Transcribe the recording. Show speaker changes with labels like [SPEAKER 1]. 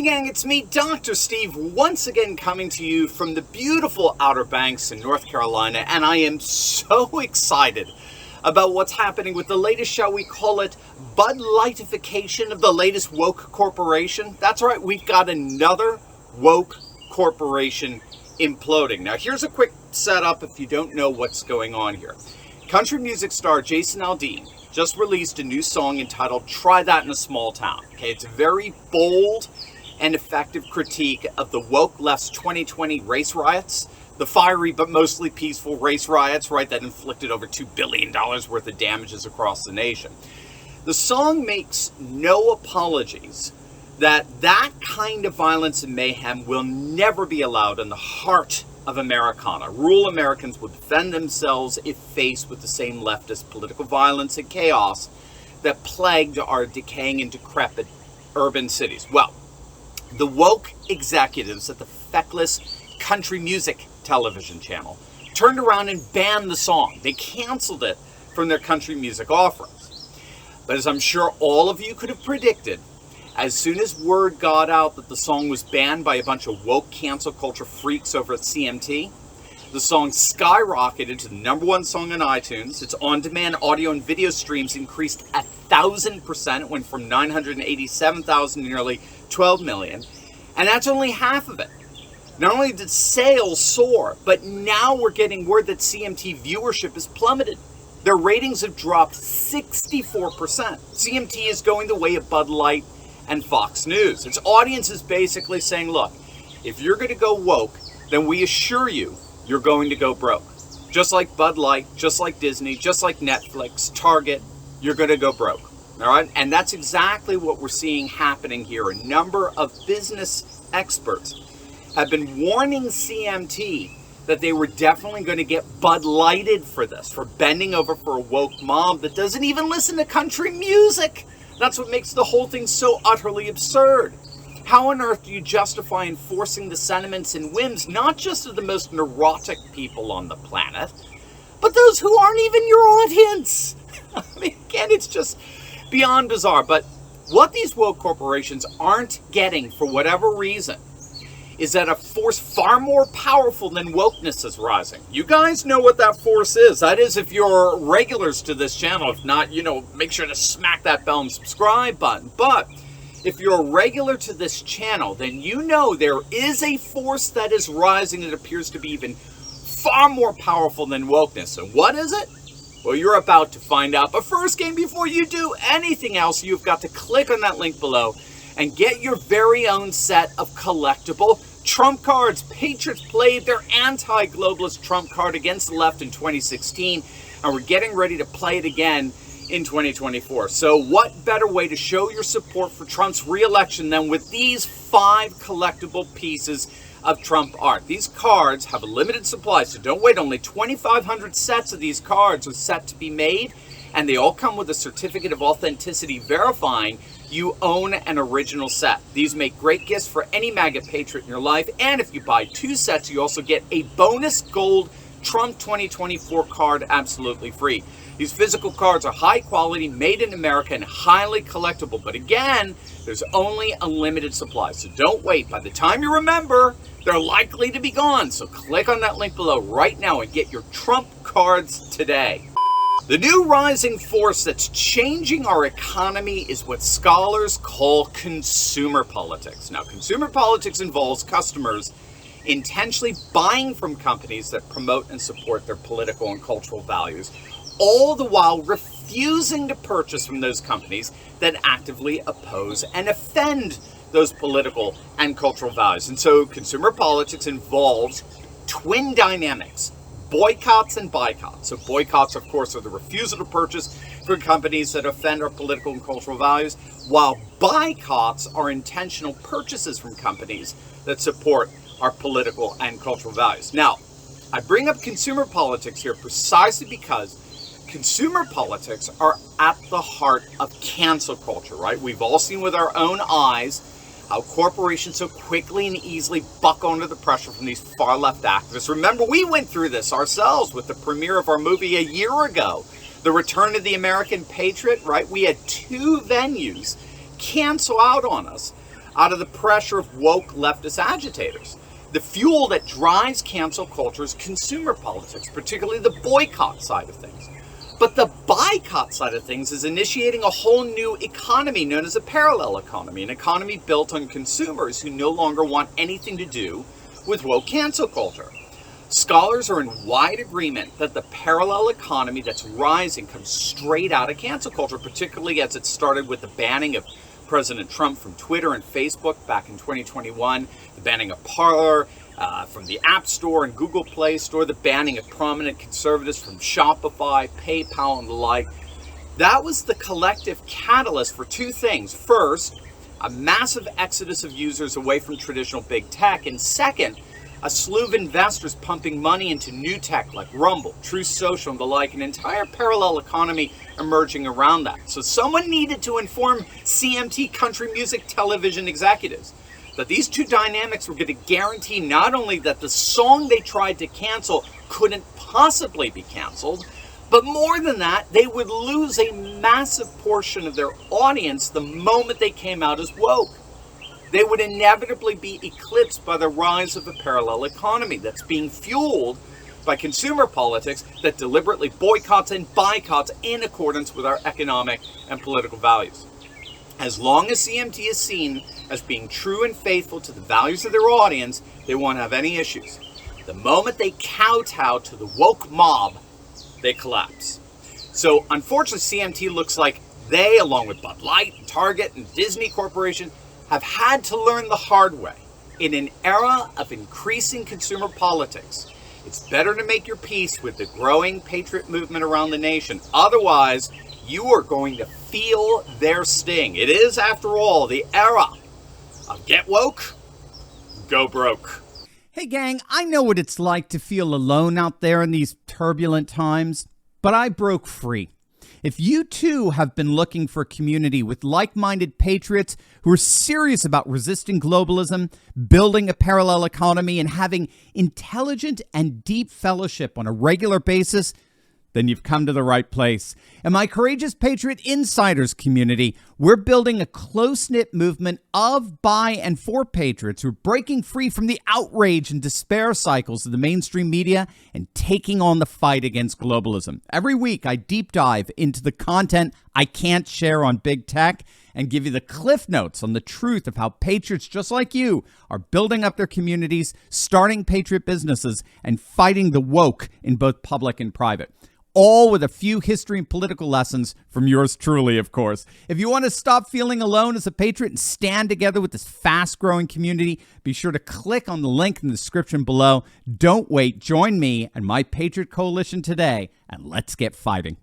[SPEAKER 1] Hey gang, it's me, Dr. Steve, once again coming to you from the beautiful Outer Banks in North Carolina, and I am so excited about what's happening with the latest, shall we call it, Bud Lightification of the latest woke corporation. That's right, we've got another woke corporation imploding. Now here's a quick setup if you don't know what's going on here. Country music star Jason Aldean just released a new song entitled Try That in a Small Town. Okay, it's a very bold and effective critique of the woke left's 2020 race riots, the fiery but mostly peaceful race riots, right, that inflicted over $2 billion worth of damages across the nation. The song makes no apologies that that kind of violence and mayhem will never be allowed in the heart of Americana. Rural Americans will defend themselves if faced with the same leftist political violence and chaos that plagued our decaying and decrepit urban cities. Well, the woke executives at the feckless country music television channel turned around and banned the song. They canceled it from their country music offerings. But as I'm sure all of you could have predicted, as soon as word got out that the song was banned by a bunch of woke cancel culture freaks over at CMT, the song skyrocketed to the #1 song on iTunes. Its on-demand audio and video streams increased 1,000%. It went from 987,000 to nearly 12 million. And that's only half of it. Not only did sales soar, but now we're getting word that CMT viewership has plummeted. Their ratings have dropped 64%. CMT is going the way of Bud Light and Fox News. Its audience is basically saying, look, if you're going to go woke, then we assure you you're going to go broke. Just like Bud Light, just like Disney, just like Netflix, Target, you're going to go broke. All right? And that's exactly what we're seeing happening here. A number of business experts have been warning CMT that they were definitely going to get Bud Lighted for this, for bending over for a woke mom that doesn't even listen to country music. That's what makes the whole thing so utterly absurd. How on earth do you justify enforcing the sentiments and whims, not just of the most neurotic people on the planet, but those who aren't even your audience? I mean, again, it's just beyond bizarre. But what these woke corporations aren't getting, for whatever reason, is that a force far more powerful than wokeness is rising. You guys know what that force is. That is, if you're regulars to this channel. If not, make sure to smack that bell and subscribe button. But if you're a regular to this channel, then you know there is a force that is rising that appears to be even far more powerful than wokeness. And what is it? Well, you're about to find out. But first, game, before you do anything else, you've got to click on that link below and get your very own set of collectible Trump cards. Patriots played their anti-globalist Trump card against the left in 2016, and we're getting ready to play it again in 2024. So what better way to show your support for Trump's re-election than with these 5 collectible pieces of Trump art. These cards have a limited supply, so don't wait. Only 2,500 sets of these cards are set to be made, and they all come with a certificate of authenticity verifying you own an original set. These make great gifts for any MAGA patriot in your life, and if you buy 2 sets, you also get a bonus gold Trump 2024 card absolutely free. These physical cards are high quality, made in America, and highly collectible. But again, there's only a limited supply, so don't wait. By the time you remember, they're likely to be gone. So click on that link below right now and get your Trump cards today. The new rising force that's changing our economy is what scholars call consumer politics. Now, consumer politics involves customers intentionally buying from companies that promote and support their political and cultural values, all the while refusing to purchase from those companies that actively oppose and offend those political and cultural values. And so consumer politics involves twin dynamics: boycotts and boycotts. So boycotts, of course, are the refusal to purchase from companies that offend our political and cultural values, while boycotts are intentional purchases from companies that support our political and cultural values. Now, I bring up consumer politics here precisely because consumer politics are at the heart of cancel culture, right? We've all seen with our own eyes how corporations so quickly and easily buck under the pressure from these far left activists. Remember, we went through this ourselves with the premiere of our movie a year ago, The Return of the American Patriot, right? We had 2 venues cancel out on us out of the pressure of woke leftist agitators. The fuel that drives cancel culture is consumer politics, particularly the boycott side of things. But the boycott side of things is initiating a whole new economy known as a parallel economy, an economy built on consumers who no longer want anything to do with woke cancel culture. Scholars are in wide agreement that the parallel economy that's rising comes straight out of cancel culture, particularly as it started with the banning of President Trump from Twitter and Facebook back in 2021, the banning of Parler from the App Store and Google Play Store, the banning of prominent conservatives from Shopify, PayPal, and the like. That was the collective catalyst for two things. First, a massive exodus of users away from traditional big tech, and second, a slew of investors pumping money into new tech like Rumble, Truth Social, and the like, an entire parallel economy emerging around that. So someone needed to inform CMT country music television executives that these two dynamics were going to guarantee not only that the song they tried to cancel couldn't possibly be canceled, but more than that, they would lose a massive portion of their audience the moment they came out as woke. They would inevitably be eclipsed by the rise of a parallel economy that's being fueled by consumer politics that deliberately boycotts and boycotts in accordance with our economic and political values. As long as CMT is seen as being true and faithful to the values of their audience, they won't have any issues. The moment they kowtow to the woke mob, they collapse. So unfortunately, CMT looks like they, along with Bud Light, Target, and Disney Corporation, have had to learn the hard way. In an era of increasing consumer politics, it's better to make your peace with the growing patriot movement around the nation. Otherwise, you are going to feel their sting. It is, after all, the era of get woke, go broke.
[SPEAKER 2] Hey gang, I know what it's like to feel alone out there in these turbulent times, but I broke free. If you too have been looking for a community with like-minded patriots who are serious about resisting globalism, building a parallel economy, and having intelligent and deep fellowship on a regular basis, then you've come to the right place. In my Courageous Patriot Insiders community, we're building a close-knit movement of, by, and for patriots who are breaking free from the outrage and despair cycles of the mainstream media and taking on the fight against globalism. Every week, I deep dive into the content I can't share on big tech and give you the cliff notes on the truth of how patriots just like you are building up their communities, starting patriot businesses, and fighting the woke in both public and private. All with a few history and political lessons from yours truly, of course. If you want to stop feeling alone as a patriot and stand together with this fast-growing community, be sure to click on the link in the description below. Don't wait. Join me and my Patriot Coalition today, and let's get fighting.